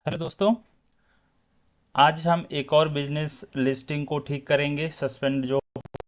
Hello दोस्तों। आज हम एक और बिजनेस लिस्टिंग को ठीक करेंगे। सस्पेंड जो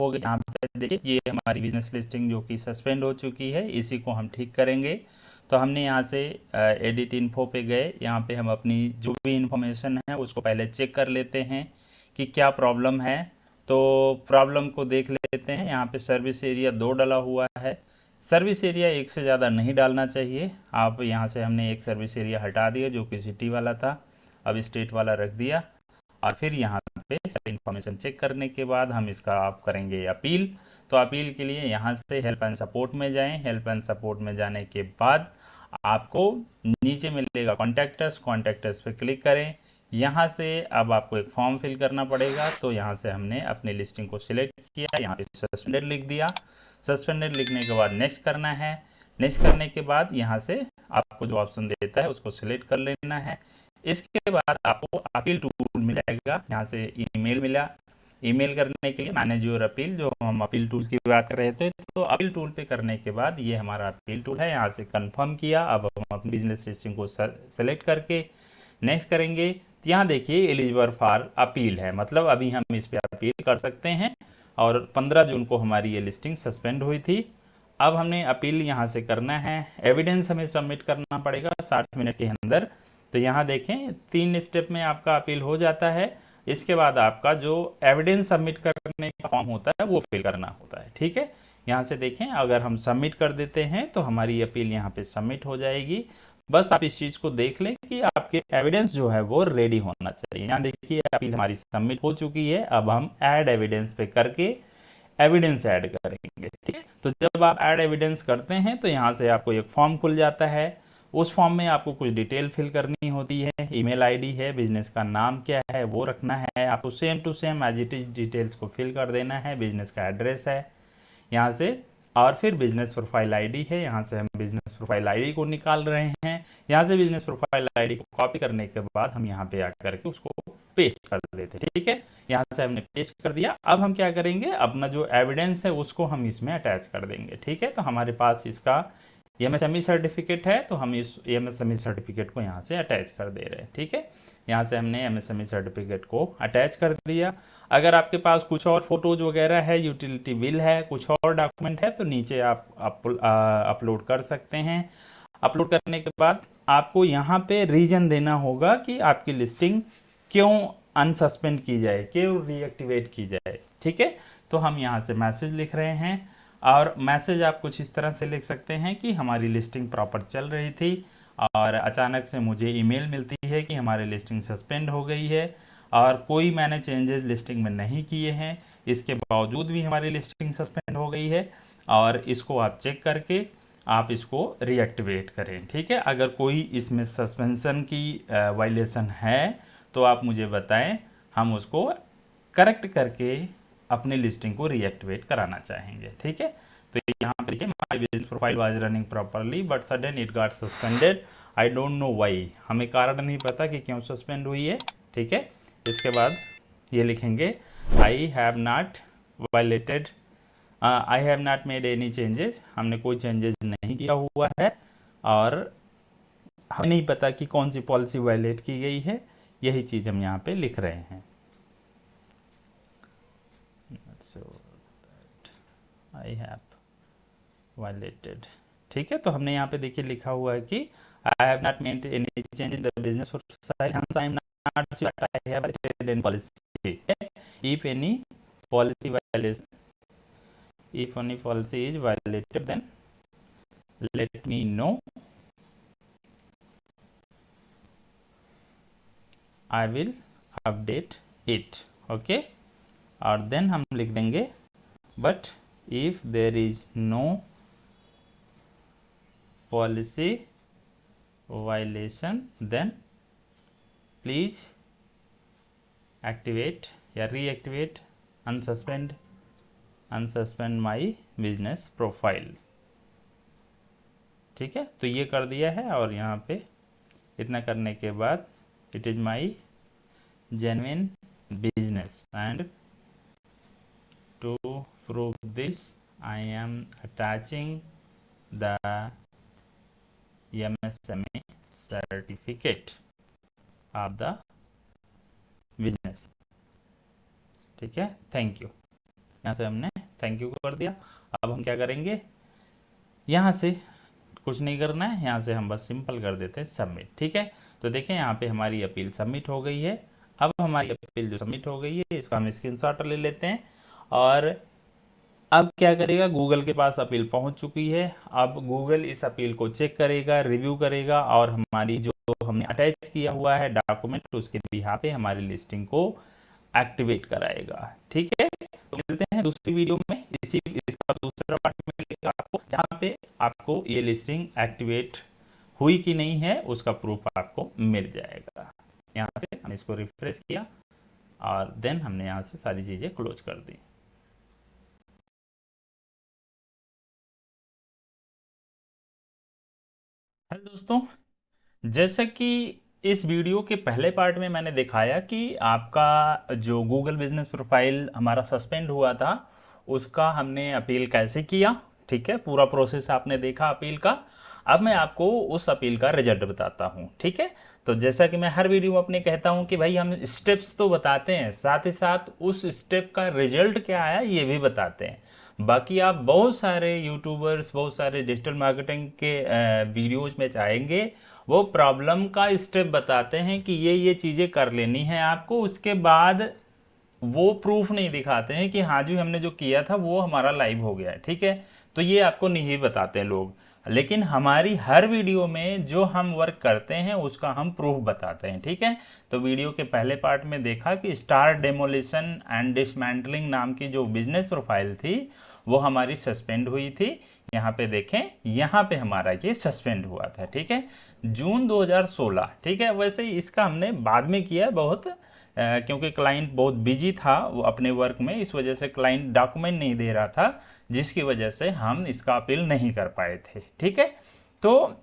हो गई, यहाँ पे देखिए ये हमारी बिजनेस लिस्टिंग जो कि सस्पेंड हो चुकी है, इसी को हम ठीक करेंगे। तो हमने यहाँ से एडिट इन्फो पे गए। यहाँ पे हम अपनी जो भी इंफॉर्मेशन है उसको पहले चेक कर लेते हैं कि क्या प्रॉब्लम है। तो प्रॉब्लम को देख लेते हैं। यहाँ पे सर्विस एरिया 2 डला हुआ है। सर्विस एरिया एक से ज़्यादा नहीं डालना चाहिए। आप यहाँ से हमने एक सर्विस एरिया हटा दिया जो कि सिटी वाला था, अब स्टेट वाला रख दिया। और फिर यहाँ पे सारी इन्फॉर्मेशन चेक करने के बाद हम इसका आप करेंगे अपील। तो अपील के लिए यहाँ से हेल्प एंड सपोर्ट में जाएं। हेल्प एंड सपोर्ट में जाने के बाद आपको नीचे मिलेगा कॉन्टैक्टस। कॉन्टैक्टस पे क्लिक करें। यहाँ से अब आपको एक फॉर्म फिल करना पड़ेगा। तो यहाँ से हमने अपनी लिस्टिंग को सिलेक्ट किया, यहाँ पे सस्पेंडेड लिख दिया। सस्पेंडेड लिखने के बाद नेक्स्ट करना है। नेक्स्ट करने के बाद यहाँ से आपको जो ऑप्शन देता है उसको सिलेक्ट कर लेना है। इसके बाद आपको अपील टूल मिलेगा। यहाँ से ईमेल मिला। ईमेल करने के लिए मैनेज योर अपील, जो हम अपील टूल की बात कर रहे थे, तो अपील टूल पे करने के बाद ये हमारा अपील टूल है। यहाँ से कंफर्म किया। अब हम अपनी बिजनेस लिस्टिंग को सेलेक्ट करके नेक्स्ट करेंगे। तो यहाँ देखिए एलिजिबल फॉर अपील है, मतलब अभी हम इस पर अपील कर सकते हैं। और 15 जून को हमारी ये लिस्टिंग सस्पेंड हुई थी। अब हमने अपील यहाँ से करना है। एविडेंस हमें सबमिट करना पड़ेगा 60 मिनट के अंदर। तो यहाँ देखें 3 स्टेप में आपका अपील हो जाता है। इसके बाद आपका जो एविडेंस सबमिट करने का फॉर्म होता है वो फिल करना होता है। ठीक है, यहाँ से देखें अगर हम सबमिट कर देते हैं तो हमारी अपील यहाँ पे सबमिट हो जाएगी। बस आप इस चीज़ को देख लें कि आपके एविडेंस जो है वो रेडी होना चाहिए। यहाँ देखिए अपील हमारी सबमिट हो चुकी है। अब हम ऐड एविडेंस पे करके एविडेंस ऐड करेंगे। ठीक है, तो जब आप ऐड एविडेंस करते हैं तो यहाँ से आपको एक फॉर्म खुल जाता है। उस फॉर्म में आपको कुछ डिटेल फिल करनी होती है। ईमेल आईडी है, बिजनेस का नाम क्या है वो रखना है। आपको same to same as it is details को फिल कर देना है। बिजनेस का एड्रेस है यहाँ से, और फिर बिजनेस प्रोफाइल आईडी है। यहाँ से हम बिजनेस प्रोफाइल आईडी को निकाल रहे हैं। यहाँ से बिजनेस प्रोफाइल आईडी को कॉपी करने के बाद हम यहाँ पे आकर के उसको पेस्ट कर देते हैं। ठीक है, यहाँ से हमने पेस्ट कर दिया। अब हम क्या करेंगे, अपना जो एविडेंस है उसको हम इसमें अटैच कर देंगे। ठीक है, तो हमारे पास इसका एमएसएमई सर्टिफिकेट है, तो हम इस एमएसएमई सर्टिफिकेट को यहाँ से अटैच कर दे रहे हैं। ठीक है, यहाँ से हमने एमएसएमई सर्टिफिकेट को अटैच कर दिया। अगर आपके पास कुछ और फोटोज वगैरह है, यूटिलिटी बिल है, कुछ और डॉक्यूमेंट है, तो नीचे आप अपलोड कर सकते हैं। अपलोड करने के बाद आपको यहाँ पे रीजन देना होगा कि आपकी लिस्टिंग क्यों अनसस्पेंड की जाए, क्यों रीएक्टिवेट की जाए। ठीक है, तो हम यहाँ से मैसेज लिख रहे हैं। और मैसेज आप कुछ इस तरह से लिख सकते हैं कि हमारी लिस्टिंग प्रॉपर चल रही थी और अचानक से मुझे ईमेल मिलती है कि हमारी लिस्टिंग सस्पेंड हो गई है और कोई मैंने चेंजेस लिस्टिंग में नहीं किए हैं, इसके बावजूद भी हमारी लिस्टिंग सस्पेंड हो गई है। और इसको आप चेक करके आप इसको रीएक्टिवेट करें। ठीक है, अगर कोई इसमें सस्पेंशन की वायलेशन है तो आप मुझे बताएं, हम उसको करेक्ट करके अपनी लिस्टिंग को रीएक्टिवेट कराना चाहेंगे। ठीक है, तो यहाँ पे देखिए my business profile was running properly but sudden it got suspended, I don't know why. हमें कारण नहीं पता कि क्यों सस्पेंड हुई है। ठीक है, इसके बाद ये लिखेंगे I have not violated, I have not made any changes, हमने कोई चेंजेस नहीं किया हुआ है और हमें नहीं पता कि कौन सी पॉलिसी वायलेट की गई है। यही चीज़ हम यहाँ पे लिख रहे हैं। सो आई हैव वायलेटेड। ठीक है, तो हमने यहाँ पे देखिए लिखा हुआ है कि I have not made any change in the business profile, hence I am not sure that I have violated any policy. If any policy violation, if any policy is violated, then let me know, I will update it. Okay, और then हम लिख देंगे but if there is no policy violation then please activate या reactivate unsuspend my business profile. ठीक है, तो ये कर दिया है और यहाँ पे इतना करने के बाद it is my genuine business and to prove this I am attaching the MSME certificate. Of the business. ठीक है, थैंक यू। यहाँ से हमने थैंक यू कर दिया। अब हम क्या करेंगे, यहाँ से कुछ नहीं करना है, यहाँ से हम बस सिंपल कर देते हैं सबमिट। ठीक है, तो देखें यहाँ पे हमारी अपील सबमिट हो गई है। अब हमारी अपील जो सबमिट हो गई है इसका हम स्क्रीनशॉट ले लेते हैं। और अब क्या करेगा, गूगल के पास अपील पहुंच चुकी है। अब गूगल इस अपील को चेक करेगा, रिव्यू करेगा और हमारी जो हमने अटैच किया हुआ है डॉक्यूमेंट उसके बिहार पे हमारी लिस्टिंग को एक्टिवेट कराएगा। ठीक है, तो मिलते हैं दूसरी वीडियो में, इसका दूसरा पार्ट मिलेगा आपको, जहाँ पे आपको ये लिस्टिंग एक्टिवेट हुई कि नहीं है उसका प्रूफ आपको मिल जाएगा। यहाँ से हम इसको रिफ्रेश किया और देन हमने यहाँ से सारी चीज़ें क्लोज कर दी। हेलो दोस्तों, जैसा कि इस वीडियो के पहले पार्ट में मैंने दिखाया कि आपका जो गूगल बिजनेस प्रोफाइल हमारा सस्पेंड हुआ था उसका हमने अपील कैसे किया। ठीक है, पूरा प्रोसेस आपने देखा अपील का। अब मैं आपको उस अपील का रिजल्ट बताता हूँ। ठीक है, तो जैसा कि मैं हर वीडियो में अपने कहता हूँ कि भाई हम स्टेप्स तो बताते हैं, साथ ही साथ उस स्टेप का रिजल्ट क्या आया ये भी बताते हैं। बाकी आप बहुत सारे यूट्यूबर्स, बहुत सारे डिजिटल मार्केटिंग के वीडियोज में चाहेंगे, वो प्रॉब्लम का स्टेप बताते हैं कि ये चीज़ें कर लेनी है आपको, उसके बाद वो प्रूफ नहीं दिखाते हैं कि हाँ जी हमने जो किया था वो हमारा लाइव हो गया है। ठीक है, तो ये आपको नहीं बताते हैं लोग, लेकिन हमारी हर वीडियो में जो हम वर्क करते हैं उसका हम प्रूफ बताते हैं। ठीक है, तो वीडियो के पहले पार्ट में देखा कि स्टार डेमोलिशन एंड डिसमेंटलिंग नाम की जो बिजनेस प्रोफाइल थी वो हमारी सस्पेंड हुई थी। यहाँ पे देखें, यहाँ पे हमारा ये सस्पेंड हुआ था। ठीक है, जून 2016। ठीक है, वैसे ही इसका हमने बाद में किया बहुत, क्योंकि क्लाइंट बहुत बिजी था वो अपने वर्क में, इस वजह से क्लाइंट डॉक्यूमेंट नहीं दे रहा था, जिसकी वजह से हम इसका अपील नहीं कर पाए थे। ठीक है, तो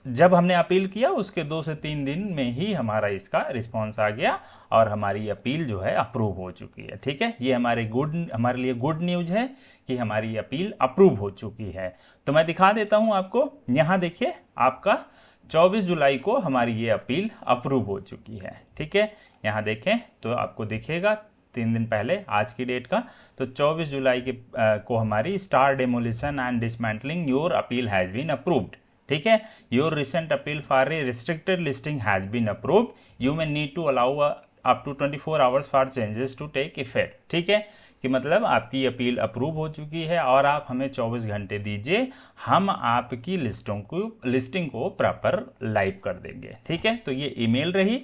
जब हमने अपील किया उसके 2 से 3 दिन में ही हमारा इसका रिस्पांस आ गया और हमारी अपील जो है अप्रूव हो चुकी है। ठीक है, ये हमारे लिए गुड न्यूज़ है कि हमारी अपील अप्रूव हो चुकी है। तो मैं दिखा देता हूं आपको, यहाँ देखिए आपका 24 जुलाई को हमारी ये अपील अप्रूव हो चुकी है। ठीक है, यहाँ देखें तो आपको दिखेगा 3 दिन पहले आज की डेट का, तो 24 जुलाई के को हमारी star demolition and dismantling your appeal has been approved. ठीक है, your recent appeal for a restricted listing has been approved, you may need to allow up to 24 hours for changes to take effect. ठीक है, कि मतलब आपकी appeal approve हो चुकी है और आप हमें 24 घंटे दीजिए, हम आपकी लिस्टिंग को प्रॉपर लाइव कर देंगे। ठीक है, तो ये ईमेल रही।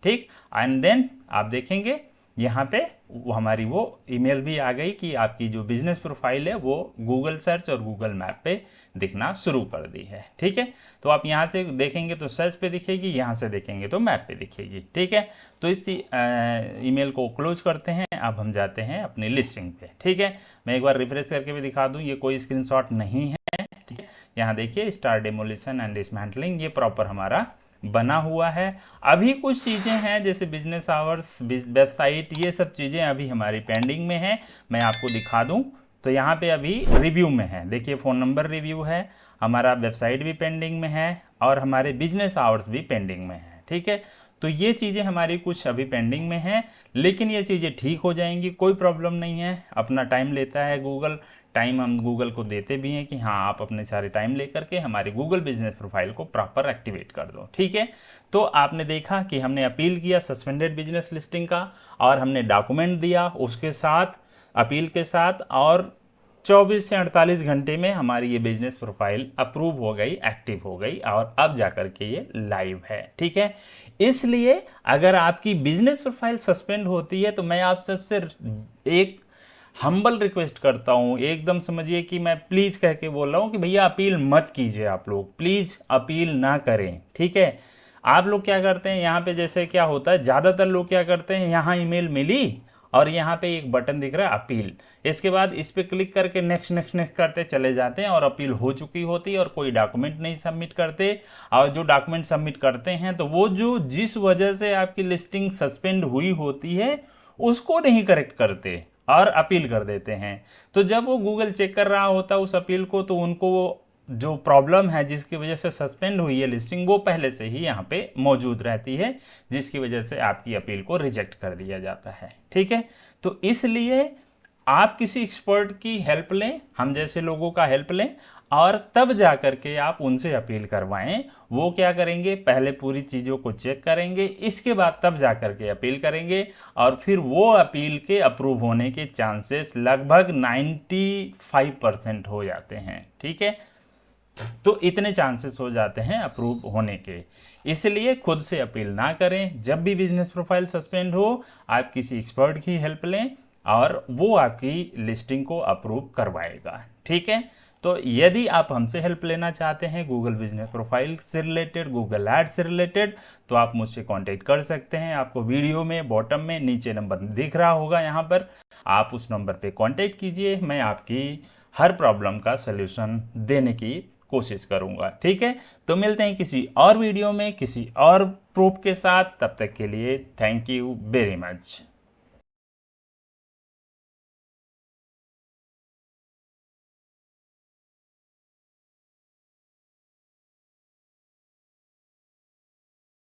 ठीक, एंड देन आप देखेंगे यहाँ पे हमारी वो ईमेल भी आ गई कि आपकी जो बिजनेस प्रोफाइल है वो गूगल सर्च और गूगल मैप पे दिखना शुरू कर दी है। ठीक है, तो आप यहाँ से देखेंगे तो सर्च पे दिखेगी, यहाँ से देखेंगे तो मैप पे दिखेगी। ठीक है, तो इस ईमेल को क्लोज करते हैं। अब हम जाते हैं अपनी लिस्टिंग पे। ठीक है, मैं एक बार रिफ्रेश करके भी दिखा दूँ, ये कोई स्क्रीनशॉट नहीं है। ठीक है, यहाँ देखिए स्टार डेमोलिशन एंड डिसमेंटलिंग ये प्रॉपर हमारा बना हुआ है। अभी कुछ चीज़ें हैं जैसे बिजनेस आवर्स, वेबसाइट, ये सब चीज़ें अभी हमारी पेंडिंग में हैं। मैं आपको दिखा दूं तो यहाँ पे अभी रिव्यू में है, देखिए फ़ोन नंबर रिव्यू है, हमारा वेबसाइट भी पेंडिंग में है और हमारे बिजनेस आवर्स भी पेंडिंग में है। ठीक है, तो ये चीज़ें हमारी कुछ अभी पेंडिंग में हैं, लेकिन ये चीज़ें ठीक हो जाएंगी, कोई प्रॉब्लम नहीं है। अपना टाइम लेता है गूगल, टाइम हम गूगल को देते भी हैं कि हाँ आप अपने सारे टाइम लेकर के हमारे गूगल बिजनेस प्रोफाइल को प्रॉपर एक्टिवेट कर दो। ठीक है, तो आपने देखा कि हमने अपील किया सस्पेंडेड बिजनेस लिस्टिंग का और हमने डॉक्यूमेंट दिया उसके साथ, अपील के साथ, और 24 से 48 घंटे में हमारी ये बिजनेस प्रोफाइल अप्रूव हो गई, एक्टिव हो गई और अब जाकर के ये लाइव है। ठीक है, इसलिए अगर आपकी बिजनेस प्रोफाइल सस्पेंड होती है तो मैं आप सबसे एक हम्बल रिक्वेस्ट करता हूँ, एकदम समझिए कि मैं प्लीज़ कह के बोल रहा हूँ कि भैया अपील मत कीजिए, आप लोग प्लीज़ अपील ना करें। ठीक है, आप लोग क्या करते हैं यहाँ पे, जैसे क्या होता है ज़्यादातर लोग क्या करते हैं, यहाँ ईमेल मिली और यहाँ पे एक बटन दिख रहा है अपील, इसके बाद इस पर क्लिक करके नेक्स्ट नेक्स्ट नेक्स्ट करते चले जाते हैं और अपील हो चुकी होती है और कोई डॉक्यूमेंट नहीं सबमिट करते। और जो डॉक्यूमेंट सबमिट करते हैं तो वो जो जिस वजह से आपकी लिस्टिंग सस्पेंड हुई होती है उसको नहीं करेक्ट करते और अपील कर देते हैं। तो जब वो गूगल चेक कर रहा होता है उस अपील को तो उनको वो जो प्रॉब्लम है जिसकी वजह से सस्पेंड हुई है लिस्टिंग वो पहले से ही यहाँ पे मौजूद रहती है, जिसकी वजह से आपकी अपील को रिजेक्ट कर दिया जाता है। ठीक है, तो इसलिए आप किसी एक्सपर्ट की हेल्प लें, हम जैसे लोगों का हेल्प लें, और तब जा करके आप उनसे अपील करवाएं। वो क्या करेंगे, पहले पूरी चीज़ों को चेक करेंगे, इसके बाद तब जा करके अपील करेंगे, और फिर वो अपील के अप्रूव होने के चांसेस लगभग 95% हो जाते हैं। ठीक है, तो इतने चांसेस हो जाते हैं अप्रूव होने के। इसलिए खुद से अपील ना करें। जब भी बिजनेस प्रोफाइल सस्पेंड हो, आप किसी एक्सपर्ट की हेल्प लें और वो आपकी लिस्टिंग को अप्रूव करवाएगा। ठीक है, तो यदि आप हमसे हेल्प लेना चाहते हैं गूगल बिजनेस प्रोफाइल से रिलेटेड, गूगल एड से रिलेटेड, तो आप मुझसे कांटेक्ट कर सकते हैं। आपको वीडियो में बॉटम में नीचे नंबर दिख रहा होगा, यहाँ पर आप उस नंबर पे कांटेक्ट कीजिए। मैं आपकी हर प्रॉब्लम का सलूशन देने की कोशिश करूंगा। ठीक है, तो मिलते हैं किसी और वीडियो में किसी और प्रूफ के साथ। तब तक के लिए थैंक यू वेरी मच।